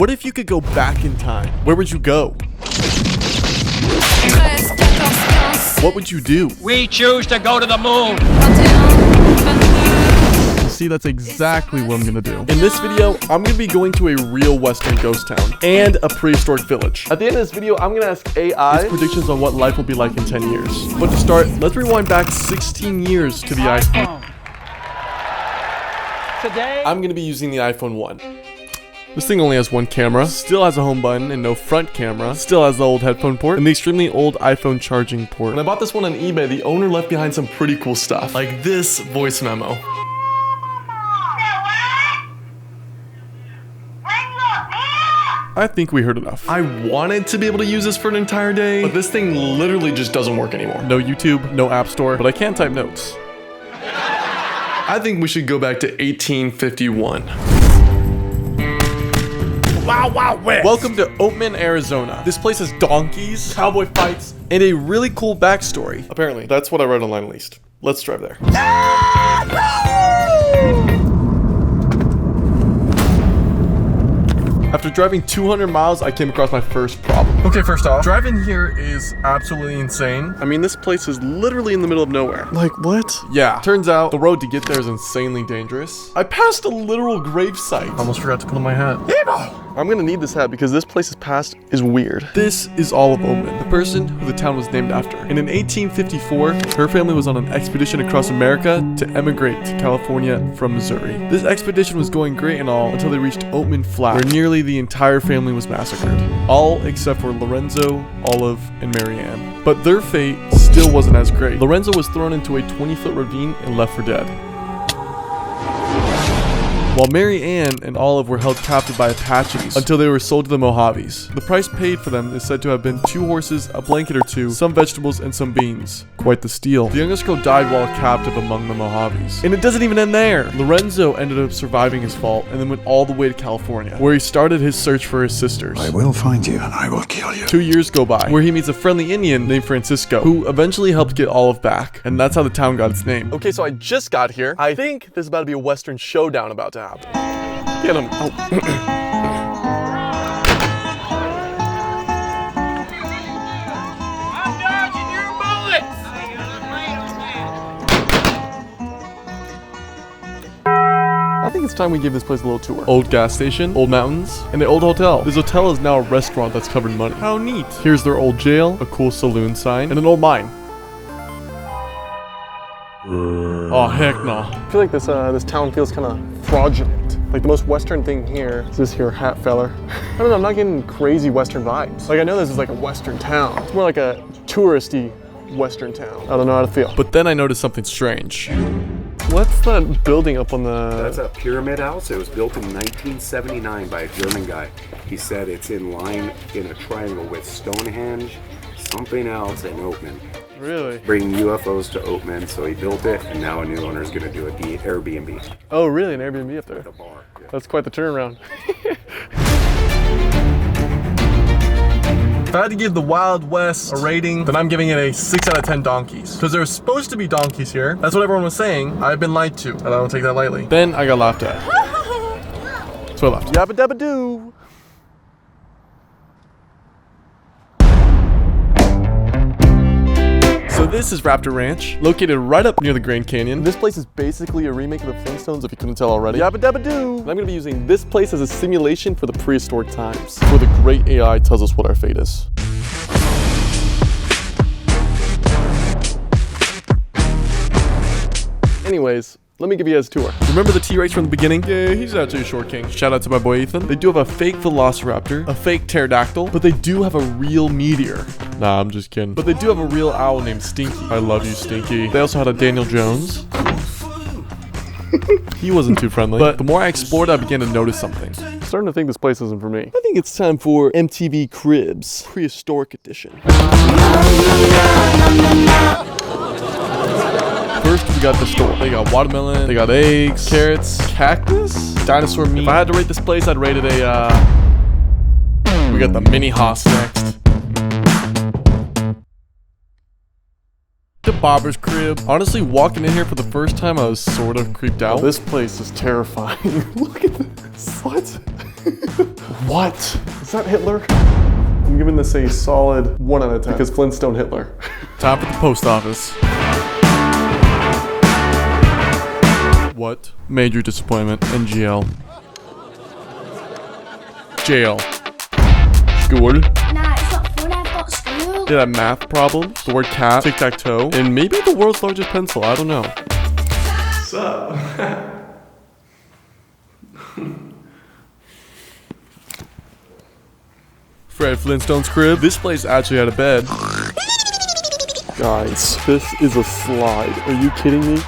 What if you could go back in time? Where would you go? What would you do? We choose to go to the moon. See, that's exactly what I'm gonna do. In this video, I'm gonna be going to a real Western ghost town and a prehistoric village. At the end of this video, I'm gonna ask AI its predictions on what life will be like in 10 years. But to start, let's rewind back 16 years to the iPhone. Today, I'm gonna be using the iPhone 1. This thing only has one camera, still has a home button and no front camera, still has the old headphone port, and the extremely old iPhone charging port. When I bought this one on eBay, the owner left behind some pretty cool stuff, like this voice memo. I think we heard enough. I wanted to be able to use this for an entire day, but this thing literally just doesn't work anymore. No YouTube, no App Store, but I can type notes. I think we should go back to 1851. Wow, wow, West. Welcome to Oatman, Arizona. This place has donkeys, cowboy fights, and a really cool backstory. Apparently, that's what I read online at least. Let's drive there. After driving 200 miles, I came across my first problem. Okay, first off, driving here is absolutely insane. I mean, this place is literally in the middle of nowhere. Like, what? Yeah, turns out the road to get there is insanely dangerous. I passed a literal gravesite. Almost forgot to put on my hat. I'm gonna need this hat because this place's past is weird. This is all of Oatman, the person who the town was named after. And in 1854, her family was on an expedition across America to emigrate to California from Missouri. This expedition was going great and all until they reached Oatman Flat, where nearly the entire family was massacred. All except for Lorenzo, Olive, and Marianne. But their fate still wasn't as great. Lorenzo was thrown into a 20-foot ravine and left for dead, while Mary Ann and Olive were held captive by Apaches until they were sold to the Mojaves. The price paid for them is said to have been 2 horses, a blanket or 2, some vegetables, and some beans. Quite the steal. The youngest girl died while captive among the Mojaves. And it doesn't even end there. Lorenzo ended up surviving his fault and then went all the way to California, where he started his search for his sisters. I will find you and I will kill you. 2 years go by, where he meets a friendly Indian named Francisco, who eventually helped get Olive back. And that's how the town got its name. Okay, so I just got here. I think there's about to be a Western showdown about to happen. Get him. Oh. I'm dodging your bullets. I think it's time we give this place a little tour. Old gas station, old mountains, and the old hotel. This hotel is now a restaurant that's covered in money. How neat. Here's their old jail, a cool saloon sign, and an old mine. Oh, heck no. I feel like this town feels kind of fraudulent. Like the most Western thing here is this here hat feller. I don't know, I'm not getting crazy Western vibes. Like I know this is like a Western town. It's more like a touristy Western town. I don't know how to feel. But then I noticed something strange. What's that building up on the... That's a pyramid house. It was built in 1979 by a German guy. He said it's in line in a triangle with Stonehenge, something else, and Oatman. Really? Bringing UFOs to Oatman, so he built it, and now a new owner is going to do a Airbnb. Oh, really? An Airbnb up there? The bar. Yeah. That's quite the turnaround. If I had to give the Wild West a rating, then I'm giving it a 6 out of 10 donkeys. Because there's supposed to be donkeys here. That's what everyone was saying. I've been lied to, and I don't take that lightly. Then I got laughed at. So I left. Yabba dabba doo. So this is Raptor Ranch, located right up near the Grand Canyon. This place is basically a remake of the Flintstones, if you couldn't tell already. Yabba dabba doo! I'm gonna be using this place as a simulation for the prehistoric times, where the great AI tells us what our fate is. Anyways, let me give you guys a tour. Remember the T-Rex from the beginning? Yeah, he's actually a short king. Shout out to my boy Ethan. They do have a fake velociraptor, a fake pterodactyl, but they do have a real meteor. Nah, I'm just kidding. But they do have a real owl named Stinky. I love you, Stinky. They also had a Daniel Jones. He wasn't too friendly. But the more I explored, I began to notice something. I'm starting to think this place isn't for me. I think it's time for MTV Cribs Prehistoric Edition. First, we got the store. They got watermelon, they got eggs, carrots, cactus, dinosaur meat. If I had to rate this place, I'd rate it a, we got the mini hoss next. The barber's crib. Honestly, walking in here for the first time, I was sort of creeped out. This place is terrifying. Look at this. What? What? Is that Hitler? I'm giving this a solid 1 out of 10 because Flintstone Hitler. Time for the post office. What? Major disappointment. NGL. Jail. School. Nah, it's not fun. I've got school. Did I have math problems? The word cat, tic-tac-toe, and maybe the world's largest pencil. I don't know. What's up? Fred Flintstone's crib. This place actually had a bed. Guys, this is a slide. Are you kidding me?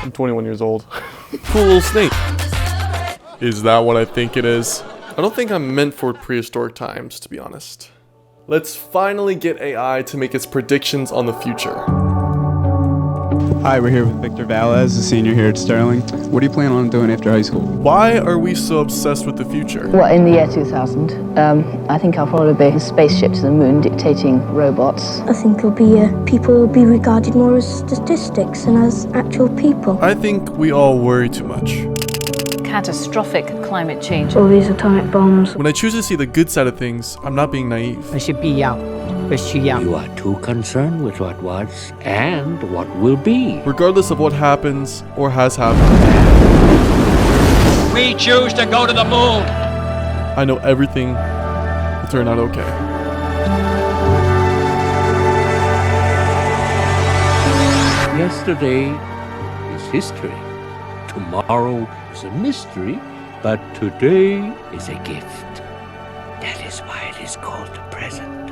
I'm 21 years old. Cool little snake. Is that what I think it is? I don't think I'm meant for prehistoric times, to be honest. Let's finally get AI to make its predictions on the future. Hi, we're here with Victor Valez, a senior here at Sterling. What do you plan on doing after high school? Why are we so obsessed with the future? Well, in the year 2000, I think I'll probably be a spaceship to the moon dictating robots. I think people will be regarded more as statistics than as actual people. I think we all worry too much. Catastrophic climate change. All these atomic bombs. When I choose to see the good side of things, I'm not being naive. You are too concerned with what was and what will be. Regardless of what happens or has happened, We choose to go to the moon. I know everything will turn out okay. Yesterday is history. Tomorrow is a mystery, but today is a gift. That is why it is called the present.